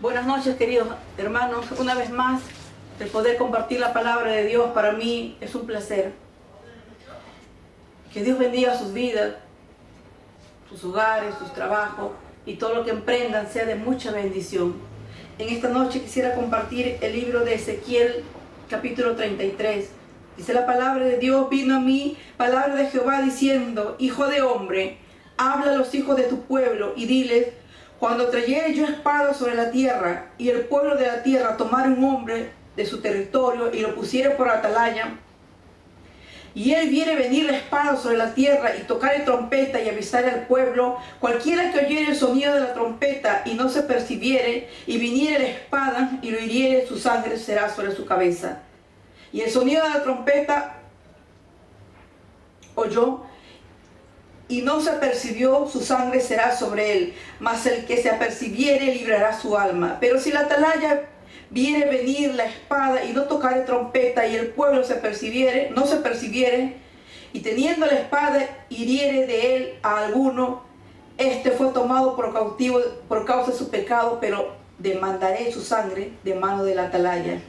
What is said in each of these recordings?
Buenas noches, queridos hermanos. Una vez más, el poder compartir la palabra de Dios para mí es un placer. Que Dios bendiga sus vidas, sus hogares, sus trabajos y todo lo que emprendan sea de mucha bendición. En esta noche quisiera compartir el libro de Ezequiel, capítulo 33. Dice la palabra de Dios: vino a mí palabra de Jehová diciendo: Hijo de hombre, habla a los hijos de tu pueblo y diles: cuando trayere yo espada sobre la tierra, y el pueblo de la tierra tomare un hombre de su territorio y lo pusiere por atalaya, y él viere venir la espada sobre la tierra y tocare trompeta y avisare al pueblo, cualquiera que oyere el sonido de la trompeta y no se percibiere, y viniere la espada y lo hiriere, su sangre será sobre su cabeza. Y el sonido de la trompeta oyó, y no se apercibió, su sangre será sobre él, mas el que se apercibiere librará su alma. Pero si la atalaya viere venir la espada y no tocare trompeta, y el pueblo no se percibiere, y teniendo la espada hiriere de él a alguno, este fue tomado por cautivo por causa de su pecado, pero demandaré su sangre de mano de la atalaya.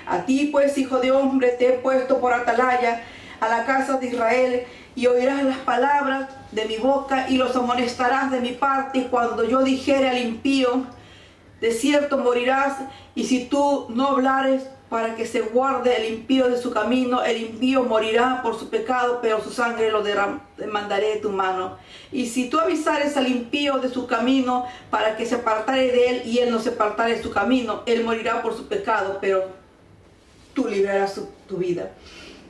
A ti pues, hijo de hombre, te he puesto por atalaya a la casa de Israel, y oirás las palabras de mi boca y los amonestarás de mi parte. Y cuando yo dijere al impío: de cierto morirás, y si tú no hablares para que se guarde el impío de su camino, el impío morirá por su pecado, pero su sangre lo demandaré de tu mano. Y si tú avisares al impío de su camino para que se apartare de él, y él no se apartare de su camino, él morirá por su pecado, pero tú librarás tu vida.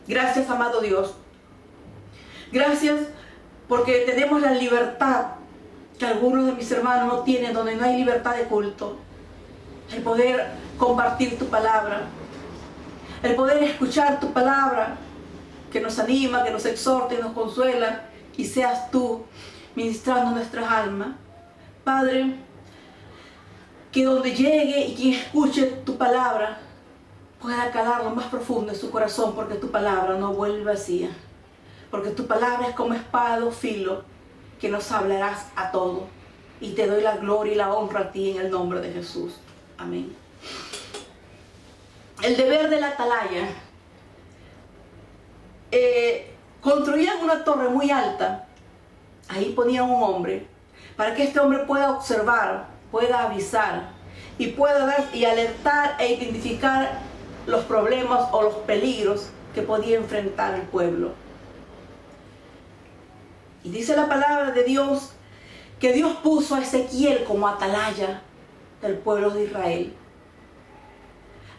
Gracias, amado Dios. Gracias porque tenemos la libertad que algunos de mis hermanos no tienen, donde no hay libertad de culto. El poder compartir tu palabra, el poder escuchar tu palabra que nos anima, que nos exhorta y nos consuela, y seas tú ministrando nuestras almas. Padre, que donde llegue y quien escuche tu palabra pueda calar lo más profundo de su corazón, porque tu palabra no vuelve vacía. Porque tu palabra es como espada de filo que nos hablarás a todo. Y te doy la gloria y la honra a ti en el nombre de Jesús. Amén. El deber de la atalaya. Construían una torre muy alta. Ahí ponían un hombre, para que este hombre pueda observar, pueda avisar y pueda dar y alertar e identificar los problemas o los peligros que podía enfrentar el pueblo. Y dice la palabra de Dios que Dios puso a Ezequiel como atalaya del pueblo de Israel,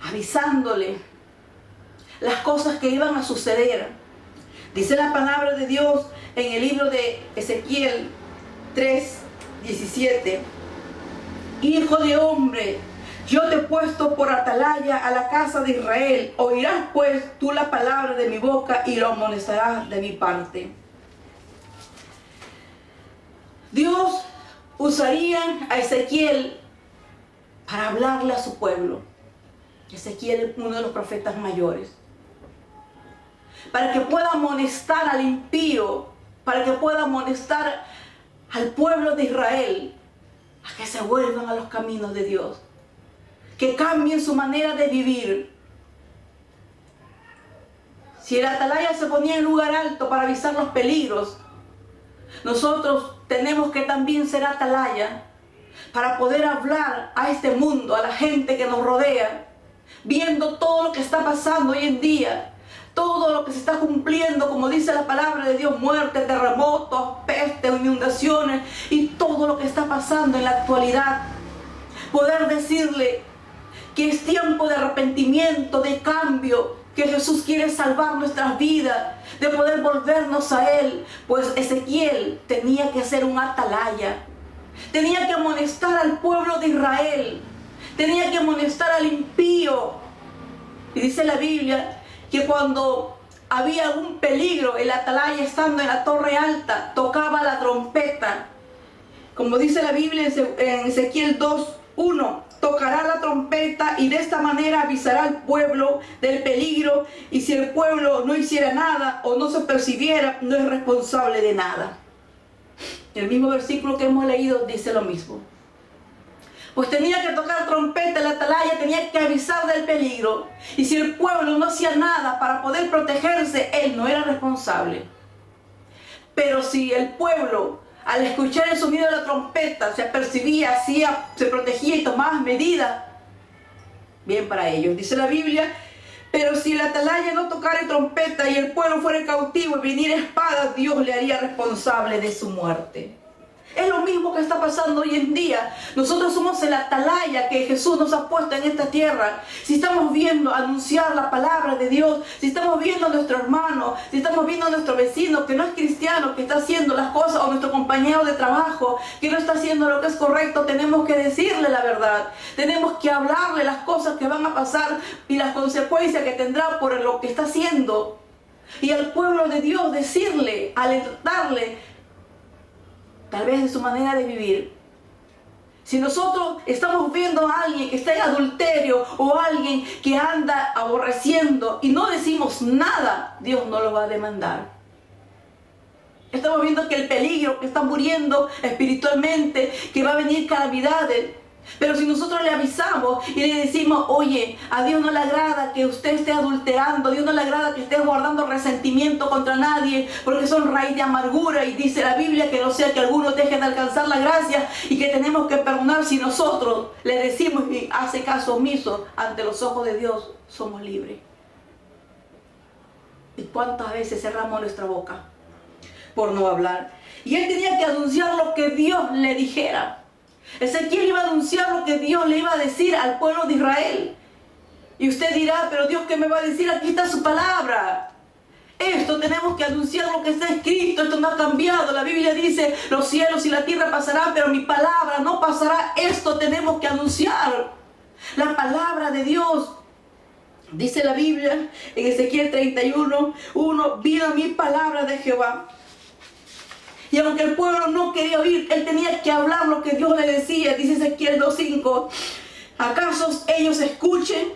avisándole las cosas que iban a suceder. Dice la palabra de Dios en el libro de Ezequiel 3:17: Hijo de hombre, yo te he puesto por atalaya a la casa de Israel. Oirás pues tú la palabra de mi boca y lo amonestarás de mi parte. Dios usaría a Ezequiel para hablarle a su pueblo. Ezequiel es uno de los profetas mayores. Para que pueda amonestar al impío, para que pueda amonestar al pueblo de Israel a que se vuelvan a los caminos de Dios, que cambien su manera de vivir. Si el atalaya se ponía en lugar alto para avisar los peligros, nosotros tenemos que también ser atalaya para poder hablar a este mundo, a la gente que nos rodea, viendo todo lo que está pasando hoy en día, todo lo que se está cumpliendo, como dice la palabra de Dios: muerte, terremotos, pestes, inundaciones y todo lo que está pasando en la actualidad. Poder decirle que es tiempo de arrepentimiento, de cambio, que Jesús quiere salvar nuestras vidas, de poder volvernos a Él. Pues Ezequiel tenía que ser un atalaya, tenía que amonestar al pueblo de Israel, tenía que amonestar al impío. Y dice la Biblia que cuando había algún peligro, el atalaya, estando en la torre alta, tocaba la trompeta. Como dice la Biblia en Ezequiel 2:1: tocará la trompeta y de esta manera avisará al pueblo del peligro, y si el pueblo no hiciera nada o no se percibiera, no es responsable de nada. El mismo versículo que hemos leído dice lo mismo. pues tenía que tocar trompeta, la atalaya tenía que avisar del peligro. Y si el pueblo no hacía nada para poder protegerse, él no era responsable. Pero si el pueblo, al escuchar el sonido de la trompeta, se apercibía, se protegía y tomaba medidas, bien para ellos. Dice la Biblia: pero si la atalaya no tocara trompeta y el pueblo fuera cautivo y viniera espada, Dios le haría responsable de su muerte. Es lo mismo que está pasando hoy en día. Nosotros somos el atalaya que Jesús nos ha puesto en esta tierra. Si estamos viendo anunciar la palabra de Dios, si estamos viendo a nuestro hermano, si estamos viendo a nuestro vecino que no es cristiano, que está haciendo las cosas, o nuestro compañero de trabajo que no está haciendo lo que es correcto, tenemos que decirle la verdad. Tenemos que hablarle las cosas que van a pasar y las consecuencias que tendrá por lo que está haciendo. Y al pueblo de Dios decirle, alertarle, tal vez de su manera de vivir. Si nosotros estamos viendo a alguien que está en adulterio o a alguien que anda aborreciendo y no decimos nada, Dios no lo va a demandar. Estamos viendo que el peligro, que está muriendo espiritualmente, que va a venir calamidades. Pero si nosotros le avisamos y le decimos: oye, a Dios no le agrada que usted esté adulterando, a Dios no le agrada que esté guardando resentimiento contra nadie, porque son raíz de amargura, y dice la Biblia que no sea que algunos dejen de alcanzar la gracia y que tenemos que perdonar. Si nosotros le decimos y hace caso omiso, ante los ojos de Dios somos libres. ¿Y cuántas veces cerramos nuestra boca por no hablar? Y él tenía que anunciar lo que Dios le dijera. Ezequiel iba a anunciar lo que Dios le iba a decir al pueblo de Israel. Y usted dirá: pero Dios, ¿qué me va a decir? Aquí está su palabra. Esto tenemos que anunciar lo que está escrito. Esto no ha cambiado. La Biblia dice: los cielos y la tierra pasarán, pero mi palabra no pasará. Esto tenemos que anunciar. La palabra de Dios. Dice la Biblia en Ezequiel 31:1: vino mi palabra de Jehová. Y aunque el pueblo no quería oír, él tenía que hablar lo que Dios le decía. Dice Ezequiel 2:5: ¿acaso ellos escuchen?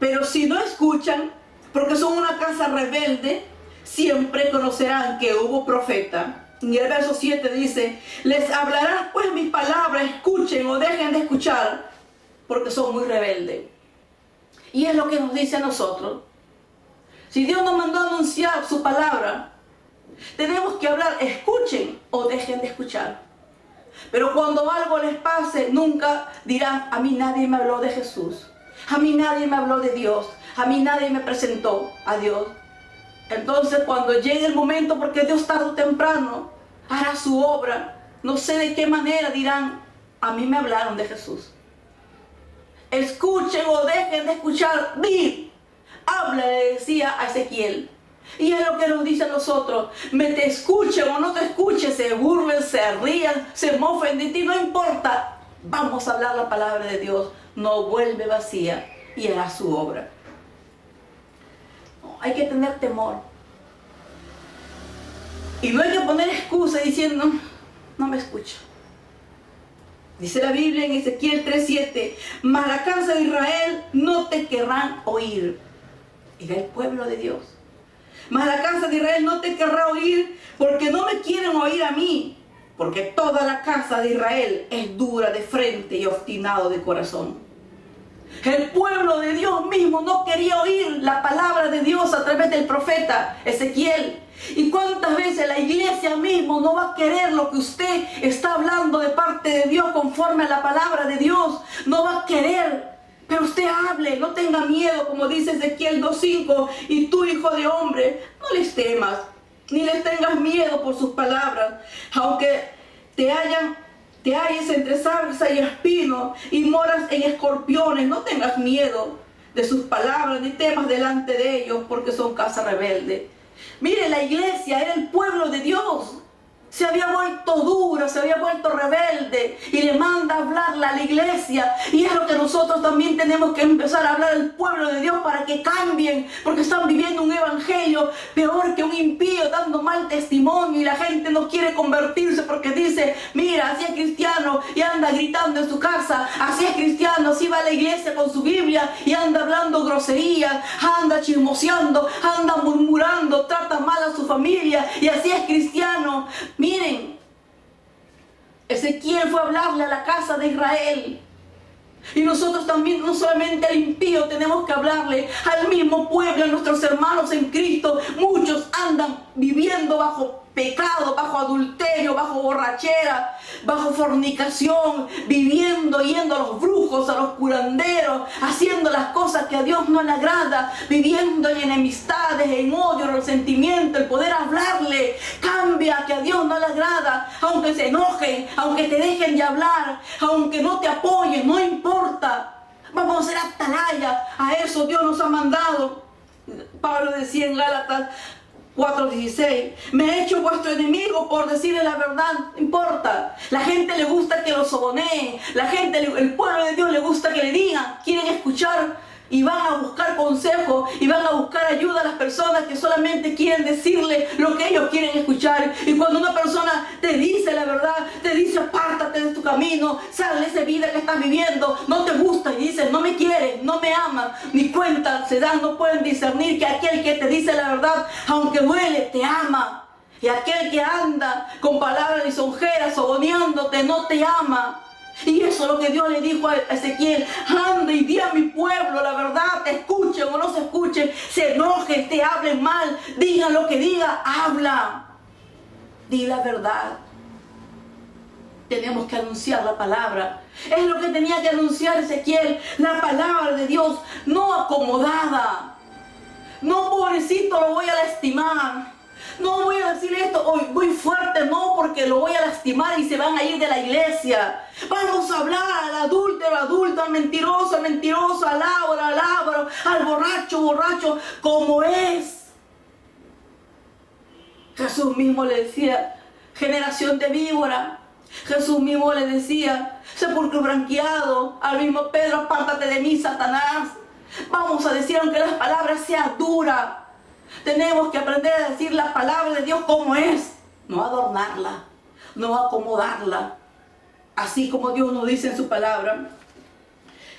Pero si no escuchan, porque son una casa rebelde, siempre conocerán que hubo profeta. Y el verso 7 dice: les hablarán pues mis palabras, escuchen o dejen de escuchar, porque son muy rebeldes. Y es lo que nos dice a nosotros. Si Dios nos mandó a anunciar su palabra, tenemos que hablar, escuchen o dejen de escuchar. Pero cuando algo les pase, nunca dirán: a mí nadie me habló de Jesús, a mí nadie me habló de Dios, a mí nadie me presentó a Dios. Entonces, cuando llegue el momento, porque Dios tarde o temprano hará su obra, no sé de qué manera dirán: a mí me hablaron de Jesús. Escuchen o dejen de escuchar, di, habla, le decía a Ezequiel. Y es lo que nos dice a nosotros: me te escuchen o no te escuchen, se burlen, se rían, se mofen de ti, no importa. Vamos a hablar la palabra de Dios, no vuelve vacía y hará su obra. No, hay que tener temor. Y no hay que poner excusa diciendo: no me escucha. Dice la Biblia en Ezequiel 3:7: mas la casa de Israel no te querrán oír. Era el pueblo de Dios. Mas la casa de Israel no te querrá oír, porque no me quieren oír a mí, porque toda la casa de Israel es dura de frente y obstinado de corazón. El pueblo de Dios mismo no quería oír la palabra de Dios a través del profeta Ezequiel. ¿Y cuántas veces la iglesia mismo no va a querer lo que usted está hablando de parte de Dios conforme a la palabra de Dios? No va a querer. Pero usted hable, no tenga miedo, como dice Ezequiel 2:5: y tú, hijo de hombre, no les temas, ni les tengas miedo por sus palabras, aunque te halles entre zarza y espino, y moras en escorpiones, no tengas miedo de sus palabras, ni temas delante de ellos, porque son casa rebelde. Mire, la iglesia era el pueblo de Dios. Se había vuelto dura, se había vuelto rebelde, y le manda a hablarle a la iglesia. Y es lo que nosotros también tenemos que empezar a hablar al pueblo de Dios para que cambien, porque están viviendo un evangelio peor que un impío, dando mal testimonio, y la gente no quiere convertirse porque dice: mira, así es cristiano y anda gritando en su casa, así es cristiano, así va a la iglesia con su Biblia y anda hablando groserías, anda chismoseando, anda murmurando, trata mal a su familia, y así es cristiano. Miren, Ezequiel fue a hablarle a la casa de Israel Y nosotros también, no solamente al impío, tenemos que hablarle al mismo pueblo, a nuestros hermanos en Cristo. Muchos andan viviendo bajo pecado, bajo adulterio, bajo borrachera, bajo fornicación, viviendo, yendo a los brujos, a los curanderos, haciendo las cosas que a Dios no le agrada, viviendo en enemistades, en odio, en resentimiento. El poder hablarle cambia, que a Dios no le agrada, aunque se enojen, aunque te dejen de hablar, aunque no te apoyen, no importa. Vamos a ser atalaya, a eso Dios nos ha mandado. Pablo decía en Gálatas 4:16, me he hecho vuestro enemigo por decirle la verdad. No importa, la gente le gusta que lo soborneen, la gente, el pueblo de Dios le gusta que le digan, quieren escuchar y van a buscar consejo y van a buscar ayuda a las personas que solamente quieren decirle lo que ellos quieren escuchar. Y cuando una persona te dice la verdad, te dice apártate de tu camino, sal de esa vida que estás viviendo, no te gusta y dices no me quieren, no me aman, ni cuenta se dan, no pueden discernir que aquel que te dice la verdad, aunque duele, te ama. Y aquel que anda con palabras lisonjeras, sobornándote, no te ama. Y eso es lo que Dios le dijo a Ezequiel: anda y di a mi pueblo la verdad, te escuchen o no se escuchen, se enojen, te hablen mal, digan lo que digan, habla, di la verdad. Tenemos que anunciar la palabra. Es lo que tenía que anunciar Ezequiel, la palabra de Dios, no acomodada. No, pobrecito, lo voy a lastimar. No voy a decir esto hoy muy fuerte, no, porque lo voy a lastimar y se van a ir de la iglesia. Vamos a hablar al adúltero, al mentiroso, al lábaro, al borracho, como es. Jesús mismo le decía, generación de víbora. Jesús mismo le decía, sepulcro branqueado. Al mismo Pedro, apártate de mí, Satanás. Vamos a decir, aunque las palabras sean duras, tenemos que aprender a decir la palabra de Dios como es, no adornarla, no acomodarla, así como Dios nos dice en su palabra.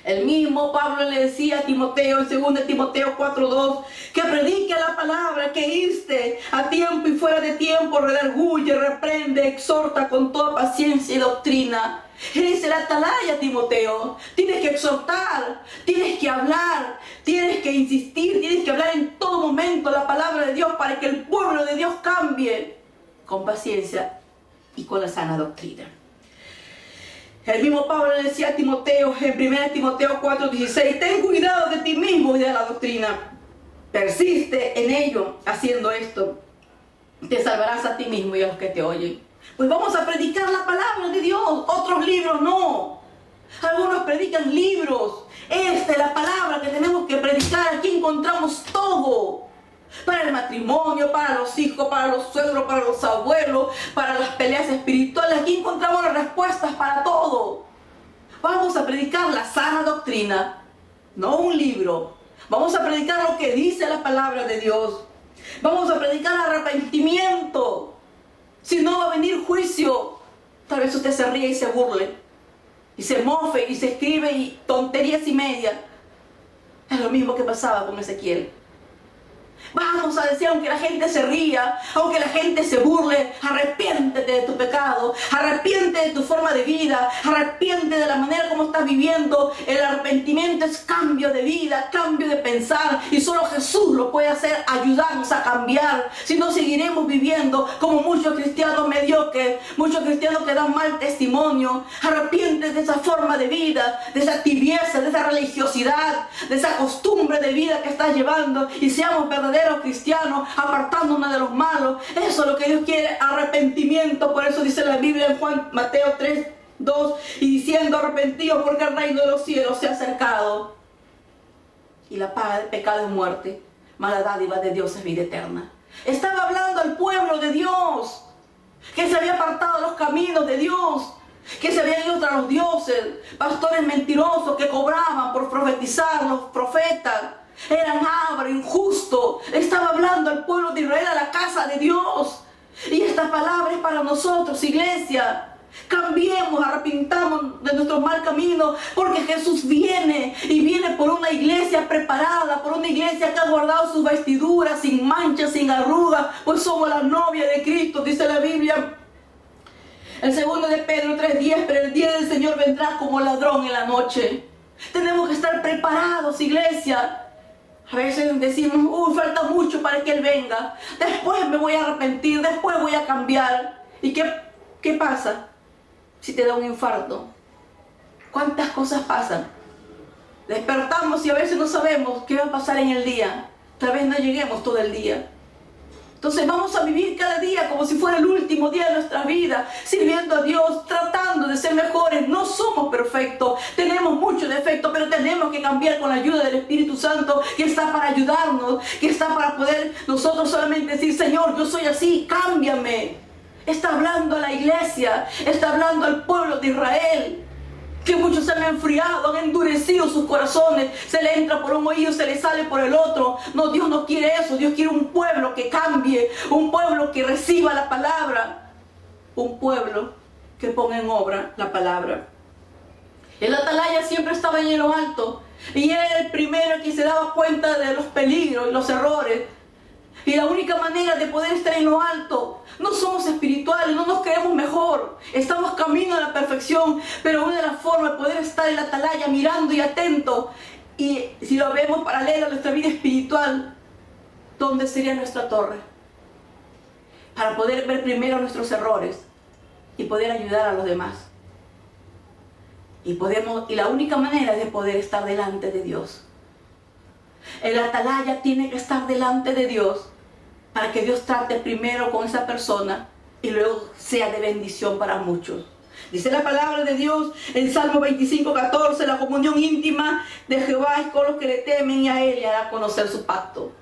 El mismo Pablo le decía a Timoteo en 2 Timoteo 4:2 que predique la palabra, que inste a tiempo y fuera de tiempo, redarguye, reprende, exhorta con toda paciencia y doctrina. Eres el atalaya, Timoteo. Tienes que exhortar, tienes que hablar, tienes que insistir, tienes que hablar en todo momento la palabra de Dios para que el pueblo de Dios cambie con paciencia y con la sana doctrina. El mismo Pablo le decía a Timoteo en 1 Timoteo 4:16, ten cuidado de ti mismo y de la doctrina. Persiste en ello, haciendo esto. Te salvarás a ti mismo y a los que te oyen. Pues vamos a predicar la palabra de Dios. Otros libros no. Algunos predican libros. Esta es la palabra que tenemos que predicar. Aquí encontramos todo. Para el matrimonio, para los hijos, para los suegros, para los abuelos, para las peleas espirituales. Aquí encontramos las respuestas para todo. Vamos a predicar la sana doctrina, no un libro. Vamos a predicar lo que dice la palabra de Dios. Vamos a predicar arrepentimiento. Si no, va a venir juicio. Tal vez usted se ríe y se burle, y se mofe y se escribe y tonterías y media. Es lo mismo que pasaba con Ezequiel. Vamos a decir, aunque la gente se ría, aunque la gente se burle, arrepiéntete de tu pecado, arrepiéntete de tu forma de vida, arrepiéntete de la manera como estás viviendo. El arrepentimiento es cambio de vida, cambio de pensar, y solo Jesús lo puede hacer, ayudarnos a cambiar. Si no, seguiremos viviendo como muchos cristianos mediocres, muchos cristianos que dan mal testimonio. Arrepiéntete de esa forma de vida, de esa tibieza, de esa religiosidad, de esa costumbre de vida que estás llevando, y seamos verdaderos cristianos, apartándonos de los malos. Eso es lo que Dios quiere, arrepentimiento. Por eso dice la Biblia en Mateo 3:2, y diciendo, arrepentidos porque el reino de los cielos se ha acercado. Y la paga del pecado es muerte, mas la dádiva de Dios es vida eterna. Estaba hablando al pueblo de Dios, que se había apartado de los caminos de Dios, que se habían ido tras los dioses, pastores mentirosos que cobraban por profetizar. Los profetas eran ávaros, injustos. Estaba hablando al pueblo de Israel, a la casa de Dios. Y esta palabra es para nosotros, iglesia. Cambiemos, arrepintamos de nuestro mal camino, porque Jesús viene, y viene por una iglesia preparada, por una iglesia que ha guardado sus vestiduras sin manchas, sin arrugas, pues somos la novia de Cristo, dice la Biblia. El 2 de Pedro 3:10, pero el día del Señor vendrá como ladrón en la noche. Tenemos que estar preparados, iglesia. A veces decimos, falta mucho para que Él venga. Después me voy a arrepentir, después voy a cambiar. ¿Y qué pasa si te da un infarto? ¿Cuántas cosas pasan? Despertamos y a veces no sabemos qué va a pasar en el día. Tal vez no lleguemos todo el día. Entonces vamos a vivir cada día como si fuera el último día de nuestra vida, sirviendo a Dios, tratando de ser mejores. No somos perfectos, tenemos muchos defectos, pero tenemos que cambiar con la ayuda del Espíritu Santo, que está para ayudarnos, que está para poder nosotros solamente decir, Señor, yo soy así, cámbiame. Está hablando a la iglesia, está hablando al pueblo de Israel, que muchos se han enfriado, han endurecido sus corazones, se le entra por un oído, se le sale por el otro. No, Dios no quiere eso. Dios quiere un pueblo que cambie, un pueblo que reciba la palabra, un pueblo que ponga en obra la palabra. El atalaya siempre estaba en lo alto y era el primero que se daba cuenta de los peligros y los errores. Y la única manera de poder estar en lo alto, no somos espirituales, no nos creemos mejor, estamos camino a la perfección, pero una de las formas de poder estar en la atalaya mirando y atento, y si lo vemos paralelo a nuestra vida espiritual, ¿dónde sería nuestra torre? Para poder ver primero nuestros errores y poder ayudar a los demás. Y la única manera es de poder estar delante de Dios. El atalaya tiene que estar delante de Dios para que Dios trate primero con esa persona y luego sea de bendición para muchos. Dice la palabra de Dios en Salmo 25:14, la comunión íntima de Jehová es con los que le temen y a Él le hará conocer su pacto.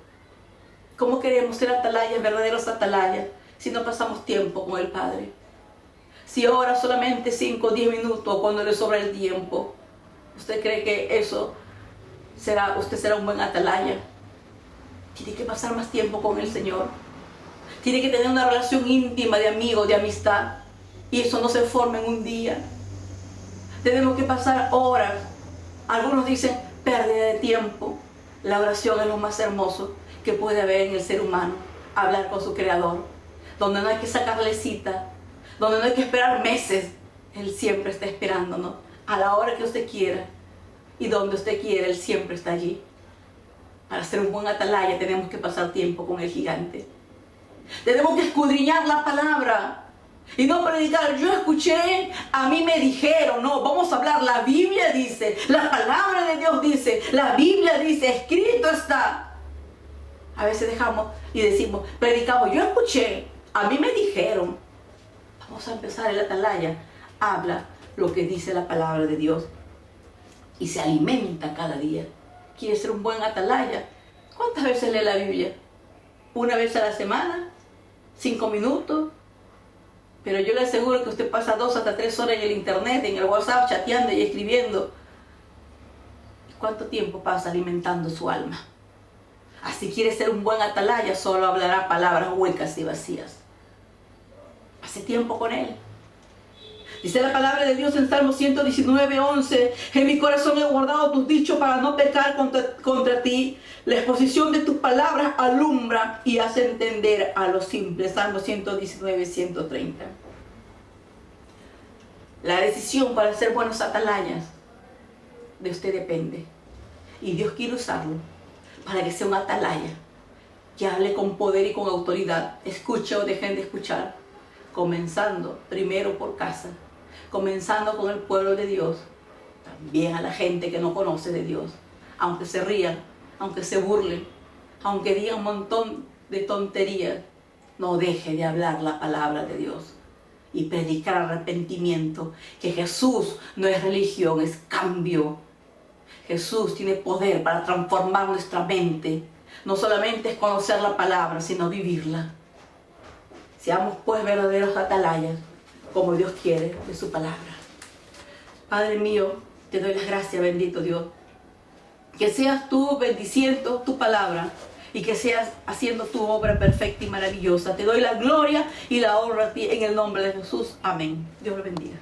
¿Cómo queremos ser atalayas, verdaderos atalayas, si no pasamos tiempo con el Padre? Si ora solamente 5 o 10 minutos cuando le sobra el tiempo, ¿usted cree que usted será un buen atalaya? Tiene que pasar más tiempo con el Señor. Tiene que tener una relación íntima de amigo, de amistad. Y eso no se forma en un día. Tenemos que pasar horas. Algunos dicen pérdida de tiempo. La oración es lo más hermoso que puede haber en el ser humano. Hablar con su Creador. Donde no hay que sacarle cita. Donde no hay que esperar meses. Él siempre está esperándonos. A la hora que usted quiera. Y donde usted quiera, Él siempre está allí. Para ser un buen atalaya tenemos que pasar tiempo con el gigante. Tenemos que escudriñar la palabra. Y no predicar, yo escuché, a mí me dijeron. No, vamos a hablar, la Biblia dice, la palabra de Dios dice, la Biblia dice, escrito está. A veces dejamos y decimos, predicamos, yo escuché, a mí me dijeron. Vamos a empezar el atalaya. Habla lo que dice la palabra de Dios. Y se alimenta cada día. ¿Quiere ser un buen atalaya? ¿Cuántas veces lee la Biblia? ¿Una vez a la semana? ¿5 minutos? Pero yo le aseguro que usted pasa 2 hasta 3 horas en el internet, en el WhatsApp, chateando y escribiendo. ¿Cuánto tiempo pasa alimentando su alma? Así quiere ser un buen atalaya, solo hablará palabras huecas y vacías. Pase tiempo con Él. Dice la palabra de Dios en Salmo 119:11, en mi corazón he guardado tus dichos para no pecar contra ti. La exposición de tus palabras alumbra y hace entender a los simples. Salmo 119:130. La decisión para ser buenos atalayas de usted depende. Y Dios quiere usarlo para que sea un atalaya que hable con poder y con autoridad. Escuche o dejen de escuchar. Comenzando primero por casa. Comenzando con el pueblo de Dios, también a la gente que no conoce de Dios, aunque se rían, aunque se burlen, aunque digan un montón de tonterías, no deje de hablar la palabra de Dios y predicar arrepentimiento, que Jesús no es religión, es cambio. Jesús tiene poder para transformar nuestra mente, no solamente es conocer la palabra, sino vivirla. Seamos pues verdaderos atalayas, como Dios quiere de su palabra. Padre mío, te doy las gracias, bendito Dios. Que seas tú bendiciendo tu palabra y que seas haciendo tu obra perfecta y maravillosa. Te doy la gloria y la honra a ti en el nombre de Jesús. Amén. Dios le bendiga.